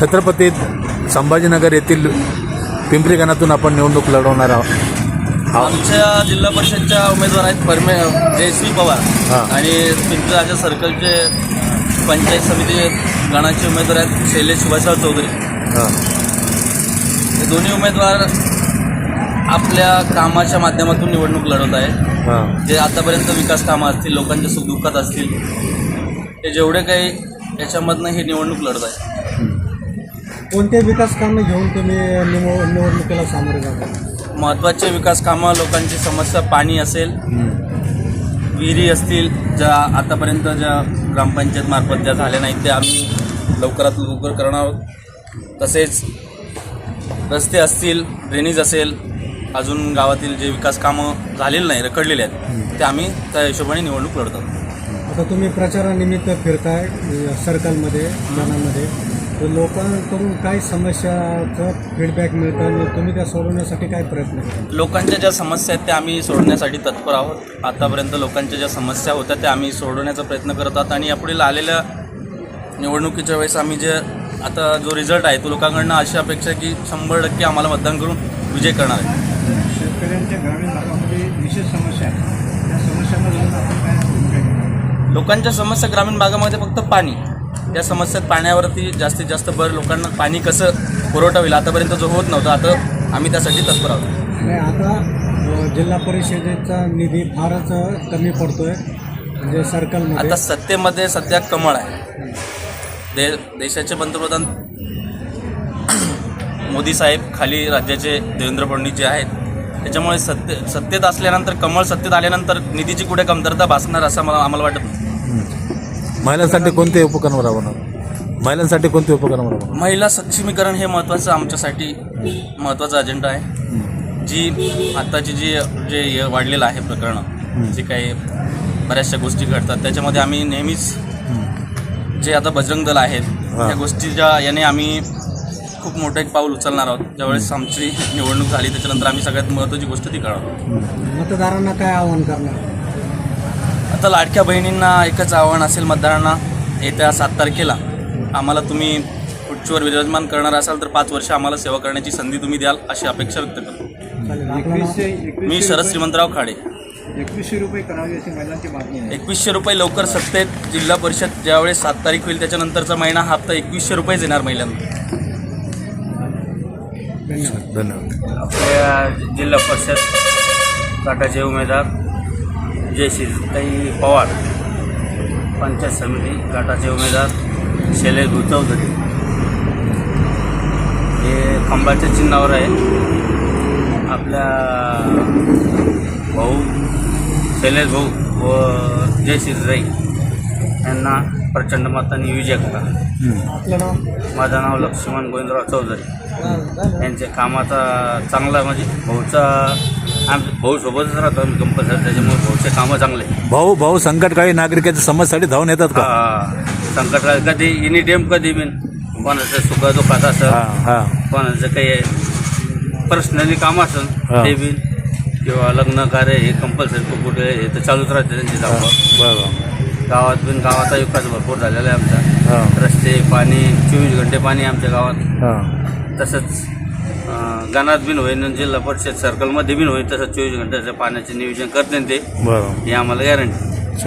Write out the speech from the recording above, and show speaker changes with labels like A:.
A: छत्रपती संभाजीनगर येथील पिंपरी गणातून आपण निवडणूक लढवणार आहोत।
B: आमच्या जिल्हा परिषदच्या उमेदवार आहेत जयश्री पवार
A: हां।
B: आणि पिंपरी राजा सर्कलचे पंचायत समिती गणाचे उमेदवार आहेत शैलेश सुभाषराव चौधरी।
A: हां।
B: हे दोन्ही उमेदवार आपल्या कामाच्या माध्यमातून निवडणूक लढवत आहेत।
A: हां।
B: जे आतापर्यंत विकास कामं असतील, लोकांच्या सुखदुःखात असतील, हे जेवढे काही याच्यामधनं हे निवडणूक लढत आहे।
C: कोणते विकास कामे घेऊन तुम्ही निवडणुकीला सामोरे जाता?
B: महत्त्वाचे विकास कामं, लोकांची समस्या, पाणी असेल, विहिरी असतील, ज्या आतापर्यंत ज्या ग्रामपंचायत मार्फत ज्या झाल्या नाहीत त्या आम्ही लवकरात लवकर करणार आहोत। तसेच रस्ते असतील, ड्रेनेज असेल, अजून गावातील जे विकास कामं झालेले नाही, रखडलेले आहेत, ते आम्ही त्या हिशोबाने निवडणूक लढतो।
C: आता तुम्ही प्रचारानिमित्त फिरताय सर्कलमध्ये, गावामध्ये, तर लोकांकडून काय समस्याचं फीडबॅक मिळतं आणि तुम्ही त्या सोडवण्यासाठी काय प्रयत्न करता?
B: लोकांच्या ज्या समस्या आहेत त्या आम्ही सोडवण्यासाठी तत्पर आहोत। आतापर्यंत लोकांच्या ज्या समस्या होत्या त्या आम्ही सोडवण्याचा प्रयत्न करत आहोत आणि यापुढील आलेल्या निवडणुकीच्या वेळेस आम्ही जे आता जो रिझल्ट आहे तो लोकांकडनं अशी अपेक्षा आहे की 100% आम्हाला मतदान करून विजय करणार आहे।
C: शेतकऱ्यांच्या ग्रामीण भागामध्ये विशेष समस्या आहे, त्या समस्यांना जाऊन आपण काय भूमिका घेणार?
B: लोकांच्या समस्या ग्रामीण भागामध्ये फक्त पाणी, या समस्यात पाण्यावरती जास्तीत जास्त भर, लोकांना पाणी कसं पुरवठा होईल आतापर्यंत जो होत नव्हता, आता आम्ही त्यासाठी तत्पर आहोत।
C: आणि आता जिल्हा परिषदेचा निधी फारच कमी पडतोय म्हणजे सर्कलमध्ये।
B: आता सत्तेमध्ये सध्या कमळ आहे। देशाचे पंतप्रधान मोदी साहेब, खाली राज्याचे देवेंद्र फडणवीस जे आहेत, त्याच्यामुळे सत्तेत असल्यानंतर, कमळ सत्तेत आल्यानंतर निधीची कुठे कमतरता भासणार असं आम्हाला वाटत नाही।
A: महिलांसाठी कोणते उपक्रम राबवणार? महिलांसाठी कोणते उपक्रम राबवणार?
B: महिला सक्षमीकरण हे महत्त्वाचं, आमच्यासाठी महत्त्वाचा अजेंडा आहे। जी आत्ताची जे वाढलेलं आहे प्रकरणं, जे काही बऱ्याचशा गोष्टी घडतात, त्याच्यामध्ये आम्ही नेहमीच जे आता बजरंग दल आहेत त्या गोष्टीच्या याने आम्ही खूप मोठं एक पाऊल उचलणार आहोत। ज्यावेळेस आमची निवडणूक झाली त्याच्यानंतर आम्ही सगळ्यात महत्त्वाची गोष्ट ती करणार।
C: मतदारांना काय आवाहन करणार?
B: आता लाडक्या बहिणींना एकच आव्हान असेल मतदारांना, येत्या 7 तारखेला आम्हाला तुम्ही खुर्चीवर विराजमान करणार असाल तर 5 वर्ष आम्हाला सेवा करण्याची संधी तुम्ही द्याल अशी अपेक्षा व्यक्त करतो। मी शरद श्रीमंतराव खाडे।
C: 2100 रुपये करावे अशी महिलांची मागणी आहे।
B: 2100 रुपये लवकर सत्तेत जिल्हा परिषद ज्यावेळेस 7 तारीख होईल त्याच्यानंतरचा महिना हा हप्ता 2100 रुपयेच येणार महिलांना।
A: धन्यवाद।
B: आपल्या जिल्हा परिषद गटाचे उमेदवार जयश्रीताई पवार, पंचायत समिती गटाचे उमेदवार शैलेश चौधरी, हे खंबाच्या चिन्हावर आहे। आपल्या भाऊ शैलेश भाऊ व जयश्रीताई यांना प्रचंड मतांनी विजय करा।
C: आपलं नाव?
B: माझं नाव लक्ष्मण गोविंदराव चौधरी। यांच्या कामाचा चांगला, म्हणजे भाऊ सोबतच राहतो आम्ही कंपल्सरी, त्याच्यामुळे भाऊचे कामं चांगले।
A: भाऊ संकटकाळी नागरिकांच्या समस्यासाठी धावून येतात का?
B: संकटकाळी कधी एनी टाइम, कधी बी, कोणाचं सुखदुःखात असेल, कोणाचं काही पर्सनली काम असेल ते बी, किंवा लग्न कार्य हे कंपल्सरी कुठे हे तर चालूच राहते त्यांची धावपळ।
A: बरोबर।
B: गावाचा विकास भरपूर झालेला आहे आमचा। रस्ते, पाणी, 24 घंटे पाणी आमच्या गावात। तसंच गणात बिन होईल, जिल्हा परिषद सर्कलमध्ये बिन होईल, तसंच 24 घंट्याचं पाण्याचे नियोजन करते ते,
A: बरोबर,
B: हे आम्हाला गॅरंटी।